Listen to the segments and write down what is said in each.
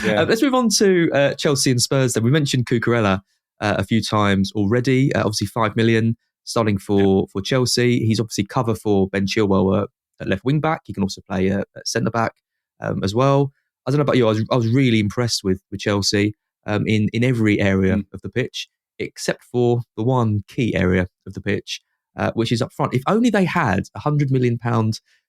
Yeah. Let's move on to Chelsea and Spurs then. We mentioned Cucurella a few times already. Obviously 5 million starting for Chelsea. He's obviously cover for Ben Chilwell at left wing back. He can also play at centre back as well. I don't know about you. I was really impressed with Chelsea in every area of the pitch, except for the one key area of the pitch, which is up front. If only they had £100 million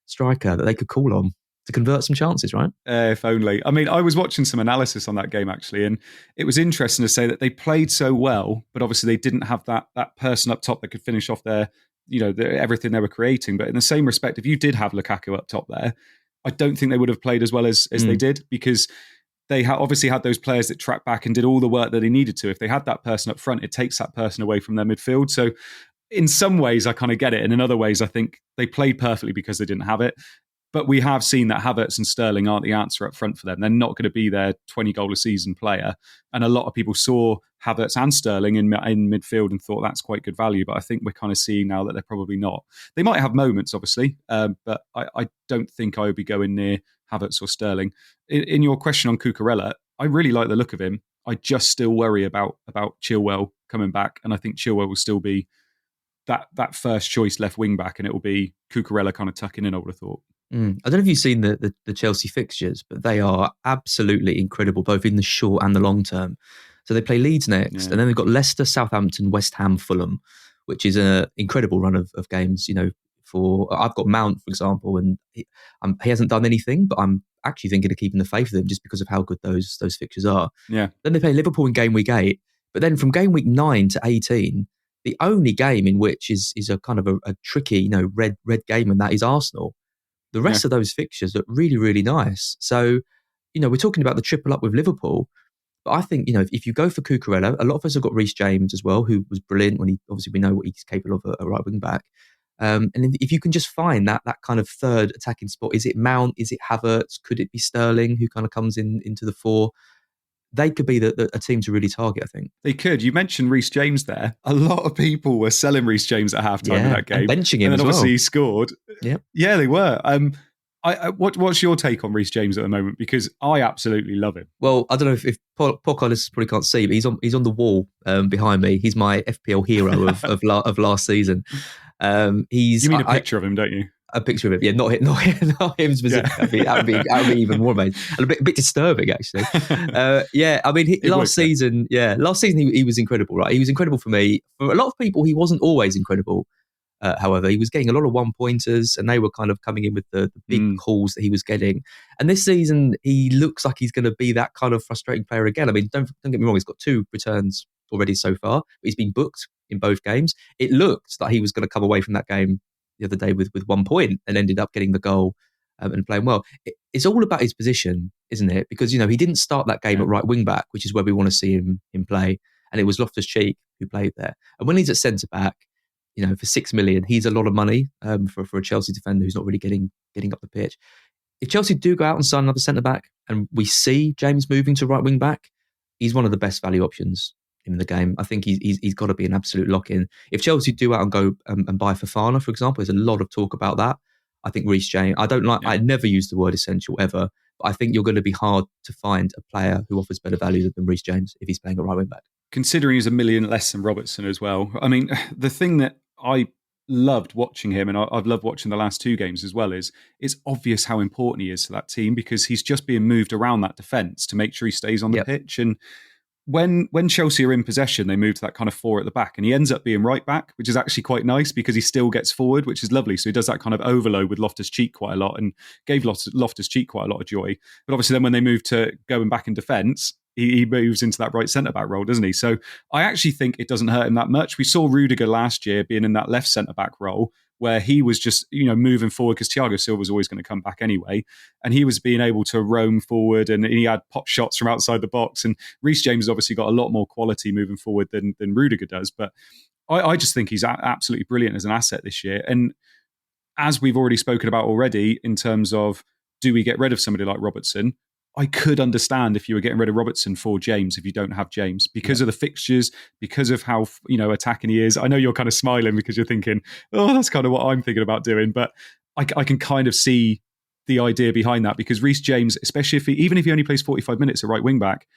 striker that they could call on to convert some chances, right? If only. I mean, I was watching some analysis on that game, actually, and it was interesting to say that they played so well, but obviously they didn't have that person up top that could finish off everything they were creating. But in the same respect, if you did have Lukaku up top there, I don't think they would have played as well as they did, because they obviously had those players that tracked back and did all the work that they needed to. If they had that person up front, it takes that person away from their midfield. So in some ways, I kind of get it. And in other ways, I think they played perfectly because they didn't have it. But we have seen that Havertz and Sterling aren't the answer up front for them. They're not going to be their 20-goal-a-season player. And a lot of people saw Havertz and Sterling in midfield and thought that's quite good value. But I think we're kind of seeing now that they're probably not. They might have moments, obviously, but I don't think I would be going near Havertz or Sterling. In your question on Cucurella, I really like the look of him. I just still worry about Chilwell coming back. And I think Chilwell will still be that first choice left wing back, and it will be Cucurella kind of tucking in, I would have thought. I don't know if you've seen the Chelsea fixtures, but they are absolutely incredible, both in the short and the long term. So they play Leeds next, and then they've got Leicester, Southampton, West Ham, Fulham, which is an incredible run of games. I've got Mount, for example, and he hasn't done anything, but I'm actually thinking of keeping the faith of him just because of how good those fixtures are. Yeah. Then they play Liverpool in game week 8, but then from game week 9 to 18, the only game in which is a kind of a tricky, red game, and that is Arsenal. The rest of those fixtures look really, really nice. So, we're talking about the triple up with Liverpool. But I think, if you go for Cucurella, a lot of us have got Reece James as well, who was brilliant when we know what he's capable of a right wing back. And if you can just find that kind of third attacking spot, is it Mount? Is it Havertz? Could it be Sterling who kind of comes into the fore? They could be a team to really target, I think. They could. You mentioned Reece James there. A lot of people were selling Reece James at halftime in that game. And benching him and then as well. Obviously he scored. Yeah, they were. What's your take on Reece James at the moment? Because I absolutely love him. Well, I don't know if podcasts probably can't see, but he's on the wall behind me. He's my FPL hero of last season. You mean a picture of him, don't you? A picture of him, yeah, not him specifically. That would be even more amazing, and a bit disturbing actually. I mean, last season he was incredible, right? He was incredible for me. For a lot of people, he wasn't always incredible. However, he was getting a lot of one-pointers, and they were kind of coming in with the big calls that he was getting. And this season, he looks like he's going to be that kind of frustrating player again. I mean, don't get me wrong, he's got 2 returns already so far, but he's been booked in both games. It looked like he was going to come away from that game the other day with 1 point and ended up getting the goal and playing well. It's all about his position, isn't it? Because, he didn't start that game at right wing back, which is where we want to see him play. And it was Loftus-Cheek who played there. And when he's at centre back, for 6 million, he's a lot of money for a Chelsea defender who's not really getting up the pitch. If Chelsea do go out and sign another centre back, and we see James moving to right wing back, he's one of the best value options in the game. I think he's got to be an absolute lock-in. If Chelsea do out and go and buy Fofana, for example, there's a lot of talk about that. I think Reece James, I never use the word essential ever, but I think you're going to be hard to find a player who offers better value than Reece James if he's playing at right wing back. Considering he's $1 million less than Robertson as well. I mean, the thing that I loved watching him, and I've loved watching the last 2 games as well, is it's obvious how important he is to that team, because he's just being moved around that defence to make sure he stays on the pitch. And when Chelsea are in possession, they move to that kind of 4 at the back, and he ends up being right back, which is actually quite nice because he still gets forward, which is lovely. So he does that kind of overload with Loftus-Cheek quite a lot, and gave Loftus-Cheek quite a lot of joy. But obviously then when they move to going back in defence, he moves into that right centre-back role, doesn't he? So I actually think it doesn't hurt him that much. We saw Rudiger last year being in that left centre-back role where he was just, moving forward because Thiago Silva was always going to come back anyway. And he was being able to roam forward, and he had pop shots from outside the box. And Reece James has obviously got a lot more quality moving forward than Rudiger does. But I just think he's absolutely brilliant as an asset this year. And as we've already spoken about already, in terms of, do we get rid of somebody like Robertson? I could understand if you were getting rid of Robertson for James if you don't have James, because of the fixtures, because of how attacking he is. I know you're kind of smiling because you're thinking, oh, that's kind of what I'm thinking about doing. But I can kind of see the idea behind that, because Reece James, especially even if he only plays 45 minutes at right wing back,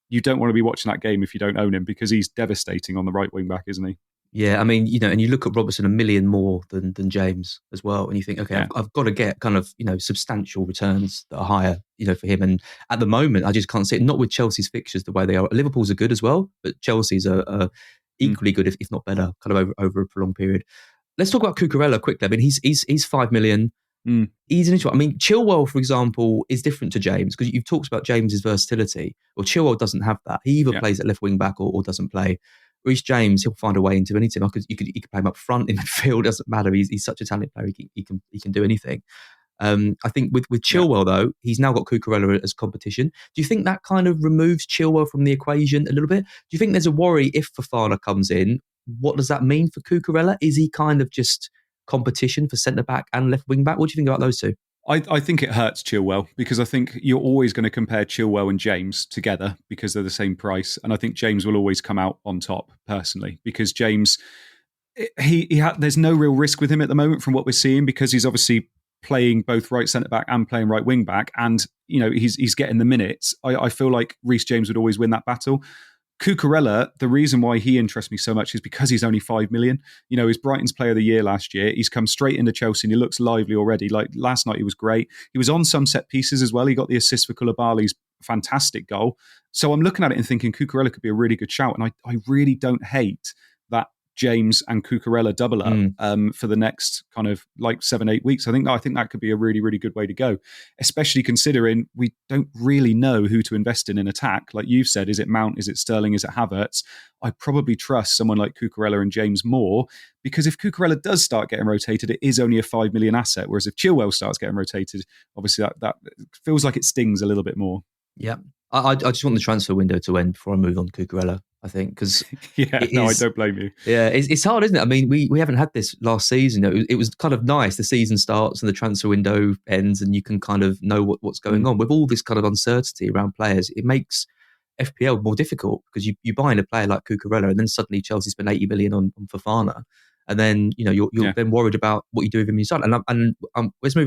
you don't want to be watching that game if you don't own him, because he's devastating on the right wing back, isn't he? Yeah, I mean, and you look at Robertson 1 million more than James as well, and you think, okay, I've got to get kind of substantial returns that are higher, for him. And at the moment, I just can't see it. Not with Chelsea's fixtures the way they are. Liverpool's are good as well, but Chelsea's are equally good, if not better, kind of over a prolonged period. Let's talk about Cucurella quickly. I mean, he's 5 million. He's an interesting. I mean, Chilwell, for example, is different to James, because you've talked about James's versatility. Well, Chilwell doesn't have that. He either plays at left wing back or doesn't play. Reece James, he'll find a way into any team. You could play him up front in midfield. Doesn't matter. He's such a talented player. He can do anything. I think with Chilwell though, he's now got Cucurella as competition. Do you think that kind of removes Chilwell from the equation a little bit? Do you think there's a worry if Fofana comes in? What does that mean for Cucurella? Is he kind of just competition for centre back and left wing back? What do you think about those two? I think it hurts Chilwell, because I think you're always going to compare Chilwell and James together because they're the same price. And I think James will always come out on top, personally, because James, there's no real risk with him at the moment from what we're seeing, because he's obviously playing both right centre back and playing right wing back. And, he's getting the minutes. I feel like Reece James would always win that battle. Cucurella, the reason why he interests me so much is because he's only 5 million. He's Brighton's player of the year last year. He's come straight into Chelsea and he looks lively already. Like last night, he was great. He was on some set pieces as well. He got the assist for Koulibaly's fantastic goal. So I'm looking at it and thinking Cucurella could be a really good shout. And I really don't hate that James and Cucurella double up for the next kind of like 7-8 weeks. I think that could be a really, really good way to go, especially considering we don't really know who to invest in attack. Like you've said, is it Mount? Is it Sterling? Is it Havertz? I probably trust someone like Cucurella and James more, because if Cucurella does start getting rotated, it is only a 5 million asset. Whereas if Chilwell starts getting rotated, obviously that feels like it stings a little bit more. Yeah. I just want the transfer window to end before I move on to Cucurella, I think, because I don't blame you. Yeah, it's hard, isn't it? I mean, we haven't had this last season. It was kind of nice. The season starts and the transfer window ends, and you can kind of know what's going on. With all this kind of uncertainty around players, it makes FPL more difficult, because you buy in a player like Cucurella, and then suddenly Chelsea spend 80 million on Fofana, and then you're then worried about what you do with him inside. And let's move